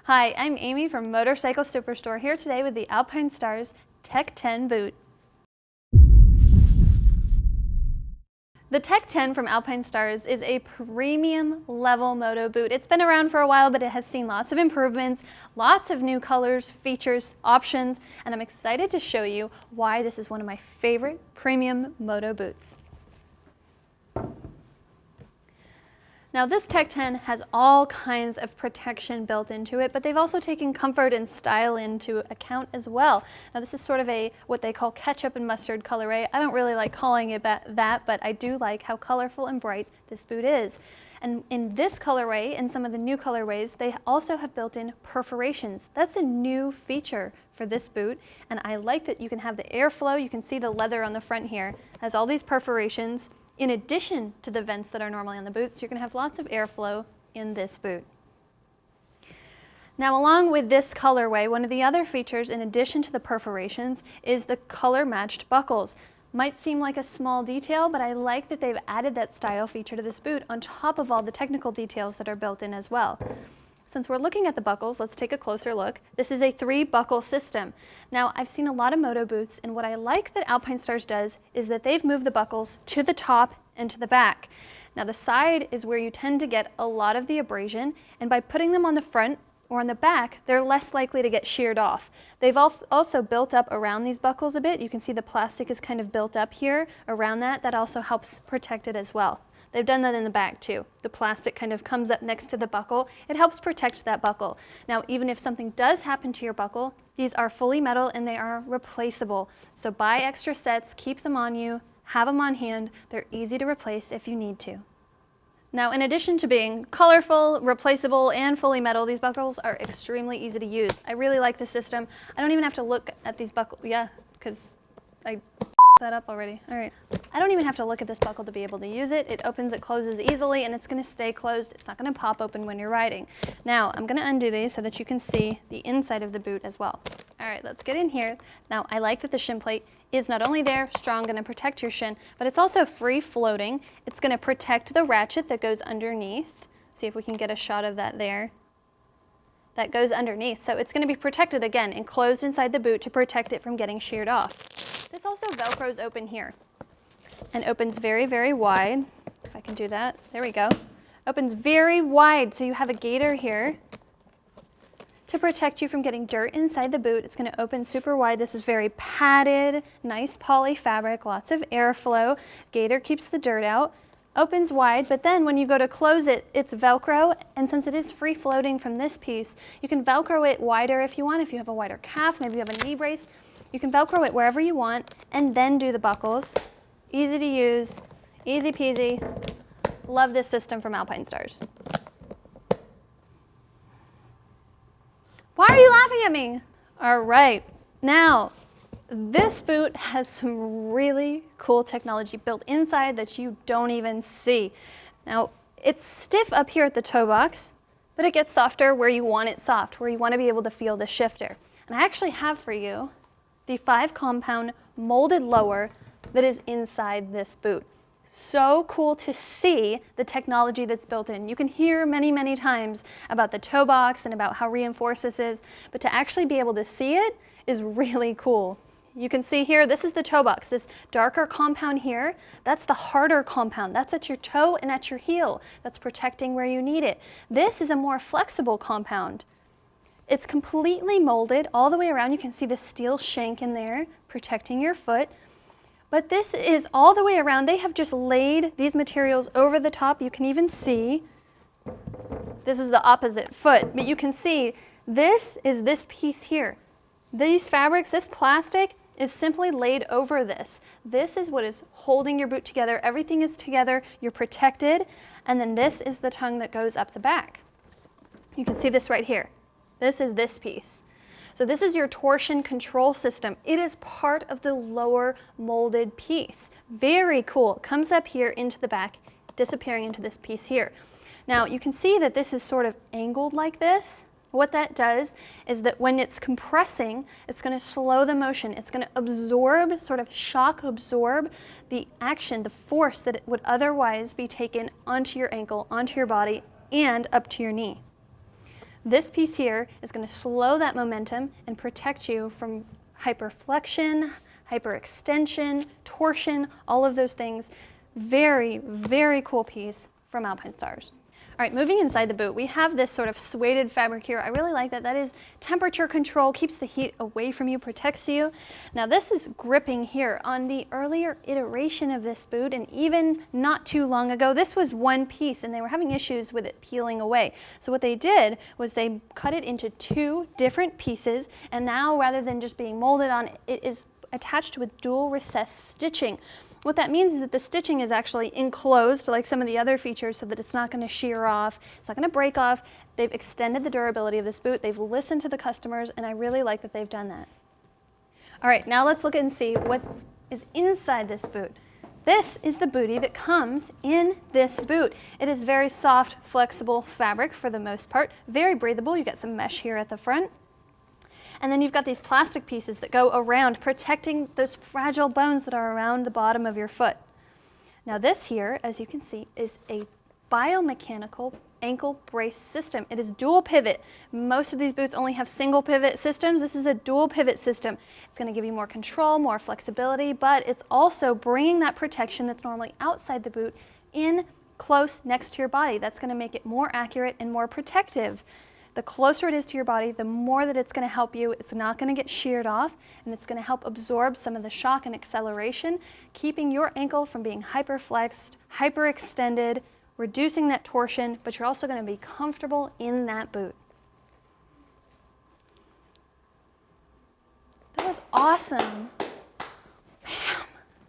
Hi, I'm Amy from Motorcycle Superstore here today with the Alpinestars Tech 10 boot. The Tech 10 from Alpinestars is a premium level moto boot. It's been around for a while, but it has seen lots of improvements, lots of new colors, features, options, and I'm excited to show you why this is one of my favorite premium moto boots. Now this Tech 10 has all kinds of protection built into it, but they've also taken comfort and style into account as well. Now this is sort of what they call ketchup and mustard colorway. I don't really like calling it that, but I do like how colorful and bright this boot is. And in this colorway and some of the new colorways, they also have built in perforations. That's a new feature for this boot, and I like that you can have the airflow. You can see the leather on the front here has all these perforations. In addition to the vents that are normally on the boots, you're going to have lots of airflow in this boot. Now, along with this colorway, one of the other features in addition to the perforations is the color-matched buckles. Might seem like a small detail, but I like that they've added that style feature to this boot on top of all the technical details that are built in as well. Since we're looking at the buckles, let's take a closer look. This is a 3-buckle system. Now, I've seen a lot of moto boots, and what I like that Alpinestars does is that they've moved the buckles to the top and to the back. Now, the side is where you tend to get a lot of the abrasion, and by putting them on the front or on the back, they're less likely to get sheared off. They've also built up around these buckles a bit. You can see the plastic is kind of built up here around that. That also helps protect it as well. They've done that in the back too. The plastic kind of comes up next to the buckle. It helps protect that buckle. Now, even if something does happen to your buckle, these are fully metal and they are replaceable. So buy extra sets, keep them on you, have them on hand. They're easy to replace if you need to. Now, in addition to being colorful, replaceable, and fully metal, these buckles are extremely easy to use. I really like the system. I don't even have to look at these buckles. Yeah, because I that up already. All right. I don't even have to look at this buckle to be able to use it. It opens, it closes easily, and it's going to stay closed. It's not going to pop open when you're riding. Now, I'm going to undo these so that you can see the inside of the boot as well. All right, let's get in here. Now, I like that the shin plate is not only there, strong, going to protect your shin, but it's also free floating. It's going to protect the ratchet that goes underneath. See if we can get a shot of that there. That goes underneath. So it's going to be protected again, enclosed inside the boot to protect it from getting sheared off. This also Velcros open here and opens very, very wide. If I can do that, there we go. Opens very wide, so you have a gaiter here to protect you from getting dirt inside the boot. It's going to open super wide. This is very padded, nice poly fabric, lots of airflow. Gaiter keeps the dirt out. Opens wide, but then when you go to close it, it's Velcro, and since it is free floating from this piece, you can Velcro it wider if you want. If you have a wider calf, maybe you have a knee brace, you can Velcro it wherever you want and then do the buckles. Easy to use, easy peasy. Love this system from Alpinestars. Why are you laughing at me? All right, now this boot has some really cool technology built inside that you don't even see. Now, it's stiff up here at the toe box, but it gets softer where you want it soft, where you want to be able to feel the shifter. And I actually have for you the 5-compound molded lower that is inside this boot. So cool to see the technology that's built in. You can hear many, many times about the toe box and about how reinforced this is, but to actually be able to see it is really cool. You can see here, this is the toe box. This darker compound here, that's the harder compound. That's at your toe and at your heel. That's protecting where you need it. This is a more flexible compound. It's completely molded all the way around. You can see the steel shank in there protecting your foot. But this is all the way around. They have just laid these materials over the top. You can even see, this is the opposite foot, but you can see this is this piece here. These fabrics, this plastic is simply laid over this. This is what is holding your boot together. Everything is together. You're protected. And then this is the tongue that goes up the back. You can see this right here. This is this piece. So this is your torsion control system. It is part of the lower molded piece. Very cool. It comes up here into the back, disappearing into this piece here. Now you can see that this is sort of angled like this. What that does is that when it's compressing, it's going to slow the motion. It's going to absorb, sort of shock absorb the action, the force that it would otherwise be taken onto your ankle, onto your body, and up to your knee. This piece here is going to slow that momentum and protect you from hyperflexion, hyperextension, torsion, all of those things. Very, very cool piece from Alpinestars. All right, moving inside the boot, we have this sort of suede fabric here. I really like that. That is temperature control, keeps the heat away from you, protects you. Now this is gripping here. On the earlier iteration of this boot, and even not too long ago, this was one piece and they were having issues with it peeling away. So what they did was they cut it into two different pieces, and now rather than just being molded on, it is attached with dual recessed stitching. What that means is that the stitching is actually enclosed like some of the other features so that it's not going to shear off, it's not going to break off. They've extended the durability of this boot, they've listened to the customers, and I really like that they've done that. All right, now let's look and see what is inside this boot. This is the bootie that comes in this boot. It is very soft, flexible fabric for the most part, very breathable. You get some mesh here at the front. And then you've got these plastic pieces that go around, protecting those fragile bones that are around the bottom of your foot. Now this here, as you can see, is a biomechanical ankle brace system. It is dual pivot. Most of these boots only have single pivot systems. This is a dual pivot system. It's going to give you more control, more flexibility, but it's also bringing that protection that's normally outside the boot in close next to your body. That's going to make it more accurate and more protective. The closer it is to your body, the more that it's going to help you. It's not going to get sheared off, and it's going to help absorb some of the shock and acceleration, keeping your ankle from being hyperflexed, hyperextended, reducing that torsion, but you're also going to be comfortable in that boot. That was awesome.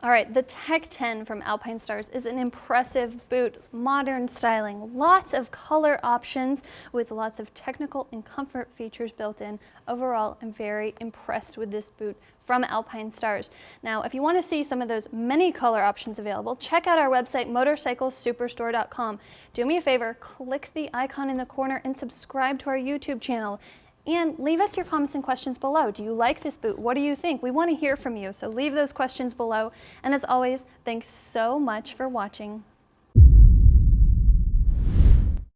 All right, the Tech 10 from Alpinestars is an impressive boot, modern styling, lots of color options with lots of technical and comfort features built in. Overall, I'm very impressed with this boot from Alpinestars. Now, if you want to see some of those many color options available, check out our website, motorcyclesuperstore.com. Do me a favor, click the icon in the corner and subscribe to our YouTube channel. And leave us your comments and questions below. Do you like this boot? What do you think? We want to hear from you, so leave those questions below. And as always, thanks so much for watching.